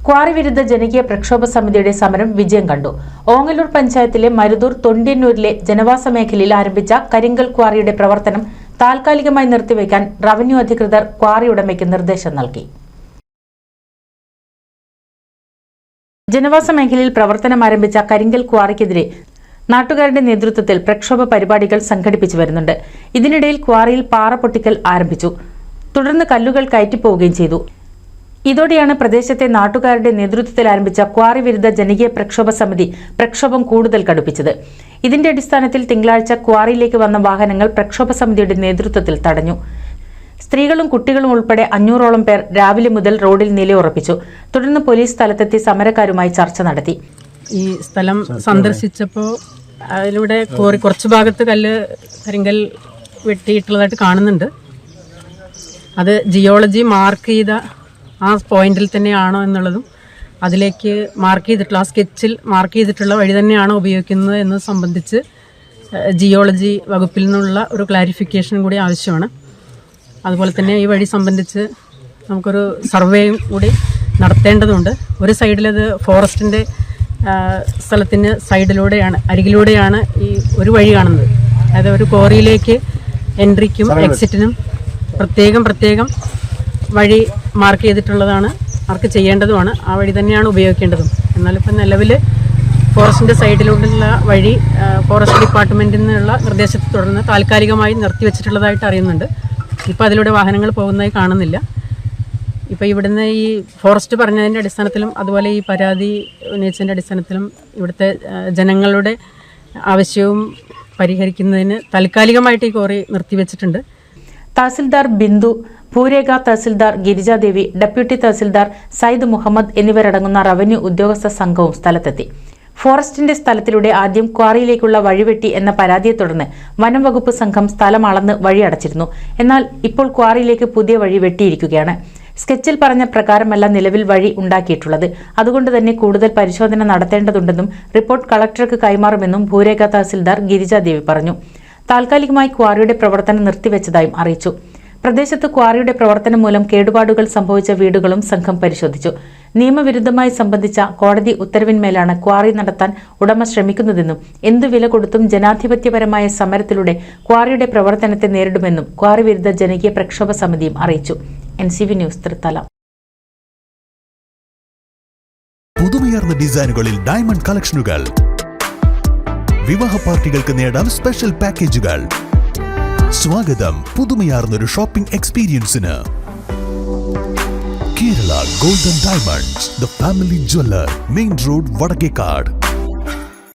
Quarry വിരുദ്ധ ജനകീയ പ്രക്ഷോഭ സമിതിയുടെ സമരം വിജയം കണ്ടു. ഓങ്ങല്ലൂർ പഞ്ചായത്തിലെ മരുതൂർ തൊണ്ടിയന്നൂരിലെ ജനവാസ മേഖലയിൽ ആരംഭിച്ച കരിങ്കൽ ക്വാറിയുടെ പ്രവർത്തനം താൽക്കാലികമായി നിർത്തിവെക്കാൻ റവന്യൂ അധികൃതർ ക്വാറി ഉടമയ്ക്ക് നിർദ്ദേശം നൽകി. ജനവാസ മേഖലയിൽ പ്രവർത്തനം ആരംഭിച്ച കരിങ്കൽ ക്വാറിക്കെതിരെ നാട്ടുകാരുടെ നേതൃത്വത്തിൽ പ്രക്ഷോഭ പരിപാടികൾ സംഘടിപ്പിച്ചു വരുന്നുണ്ട്. ഇതിനിടയിൽ ക്വാറിയിൽ പാറ പൊട്ടിക്കൽ ആരംഭിച്ചു. തുടർന്ന് കല്ലുകൾ കയറ്റിപ്പോവുകയും ചെയ്തു. ഇതോടെയാണ് പ്രദേശത്തെ നാട്ടുകാരുടെ നേതൃത്വത്തിൽ ആരംഭിച്ച ക്വാറി വിരുദ്ധ ജനകീയ പ്രക്ഷോഭ സമിതി പ്രക്ഷോഭം കൂടുതൽ കടുപ്പിച്ചത്. ഇതിന്റെ അടിസ്ഥാനത്തിൽ തിങ്കളാഴ്ച ക്വാറിയിലേക്ക് വന്ന വാഹനങ്ങൾ പ്രക്ഷോഭ സമിതിയുടെ നേതൃത്വത്തിൽ തടഞ്ഞു. സ്ത്രീകളും കുട്ടികളും ഉൾപ്പെടെ 500ഓളം പേർ രാവിലെ മുതൽ റോഡിൽ നിലയുറപ്പിച്ചു. തുടർന്ന് പോലീസ് സ്ഥലത്തെത്തി സമരക്കാരുമായി ചർച്ച നടത്തി. ഈ സ്ഥലം സന്ദർശിച്ചപ്പോൾ അതിലൂടെ കുറച്ച് ഭാഗത്ത് കരിങ്കൽ വെട്ടിയിട്ടുള്ളതായിട്ട് കാണുന്നുണ്ട്. അത് ജിയോളജി മാർക്ക് ചെയ്ത ആ പോയിന്റിൽ തന്നെയാണോ എന്നുള്ളതും അതിലേക്ക് മാർക്ക് ചെയ്തിട്ടുള്ള ആ സ്കെച്ചിൽ മാർക്ക് ചെയ്തിട്ടുള്ള വഴി തന്നെയാണോ ഉപയോഗിക്കുന്നത് എന്നത് സംബന്ധിച്ച് ജിയോളജി വകുപ്പിൽ നിന്നുള്ള ഒരു ക്ലാരിഫിക്കേഷൻ കൂടി ആവശ്യമാണ്. അതുപോലെ തന്നെ ഈ വഴി സംബന്ധിച്ച് നമുക്കൊരു സർവേയും കൂടി നടത്തേണ്ടതുണ്ട്. ഒരു സൈഡിലത് ഫോറസ്റ്റിൻ്റെ സ്ഥലത്തിന് അരികിലൂടെയാണ് ഈ ഒരു വഴി കാണുന്നത്. അതായത് ഒരു ക്വാറിയിലേക്ക് എൻട്രിക്കും എക്സിറ്റിനും പ്രത്യേകം വഴി മാർക്ക് ചെയ്തിട്ടുള്ളതാണ്. മാർക്ക് ചെയ്യേണ്ടതുമാണ്. ആ വഴി തന്നെയാണ് ഉപയോഗിക്കേണ്ടതും. എന്നാലിപ്പോൾ നിലവിൽ ഫോറസ്റ്റിൻ്റെ സൈഡിലുള്ള വഴി ഫോറസ്റ്റ് ഡിപ്പാർട്ട്മെൻറ്റിൽ നിന്നുള്ള നിർദ്ദേശത്തെ തുടർന്ന് താൽക്കാലികമായി നിർത്തിവെച്ചിട്ടുള്ളതായിട്ട് അറിയുന്നുണ്ട്. ഇപ്പോൾ അതിലൂടെ വാഹനങ്ങൾ പോകുന്നതായി കാണുന്നില്ല. ഇപ്പോൾ ഇവിടുന്ന് ഈ ഫോറസ്റ്റ് പറഞ്ഞതിൻ്റെ അടിസ്ഥാനത്തിലും അതുപോലെ ഈ പരാതി ഉന്നയിച്ചതിൻ്റെ അടിസ്ഥാനത്തിലും ഇവിടുത്തെ ജനങ്ങളുടെ ആവശ്യവും പരിഹരിക്കുന്നതിന് താൽക്കാലികമായിട്ട് ഈ ക്വാറി നിർത്തിവെച്ചിട്ടുണ്ട്. തഹസിൽദാർ ബിന്ദു, ഭൂരേഖ തഹസിൽദാർ ഗിരിജാദേവി, ഡെപ്യൂട്ടി തഹസിൽദാർ സയ്യിദ് മുഹമ്മദ് എന്നിവരടങ്ങുന്ന റവന്യൂ ഉദ്യോഗസ്ഥ സംഘവും സ്ഥലത്തെത്തി. ഫോറസ്റ്റിന്റെ സ്ഥലത്തിലൂടെ ആദ്യം ക്വാറിയിലേക്കുള്ള വഴിവെട്ടി എന്ന പരാതിയെ തുടർന്ന് വനം വകുപ്പ് സംഘം സ്ഥലം അളന്ന് വഴി അടച്ചിരുന്നു. എന്നാൽ ഇപ്പോൾ ക്വാറിയിലേക്ക് പുതിയ വഴി വെട്ടിയിരിക്കുകയാണ്. സ്കെച്ചിൽ പറഞ്ഞ പ്രകാരമല്ല നിലവിൽ വഴി ഉണ്ടാക്കിയിട്ടുള്ളത്. അതുകൊണ്ട് തന്നെ കൂടുതൽ പരിശോധന നടത്തേണ്ടതുണ്ടെന്നും റിപ്പോർട്ട് കളക്ടർക്ക് കൈമാറുമെന്നും ഭൂരേഖ തഹസിൽദാർ ഗിരിജാദേവി പറഞ്ഞു. താൽക്കാലികമായി ക്വാറിയുടെ പ്രവർത്തനം നിർത്തിവെച്ചതായും അറിയിച്ചു. പ്രദേശത്ത് ക്വാറിയുടെ പ്രവർത്തനം മൂലം കേടുപാടുകൾ സംഭവിച്ച വീടുകളും സംഘം പരിശോധിച്ചു. നിയമവിരുദ്ധമായി സംബന്ധിച്ച കോടതി ഉത്തരവിന്മേലാണ് ക്വാറി നടത്താൻ ഉടമ ശ്രമിക്കുന്നതെന്നും എന്തു വില കൊടുത്തും ജനാധിപത്യപരമായ സമരത്തിലൂടെ ക്വാറിയുടെ പ്രവർത്തനത്തെ നേരിടുമെന്നും ക്വാറി വിരുദ്ധ ജനകീയ പ്രക്ഷോഭ സമിതിയും അറിയിച്ചു. NCV news Thrithala. പുതുമയാർന്ന ഡിസൈനുകളിൽ ഡയമണ്ട് കളക്ഷനുകൾ, വിവാഹ പാർട്ടികൾക്ക് നേടാൻ സ്പെഷ്യൽ പാക്കേജുകൾ. സ്വാഗതം പുതുമയാർന്നൊരു ഷോപ്പിംഗ് എക്സ്പീരിയൻസിന്. Kerala golden diamonds, the family jeweller, main road, Vadakkekad.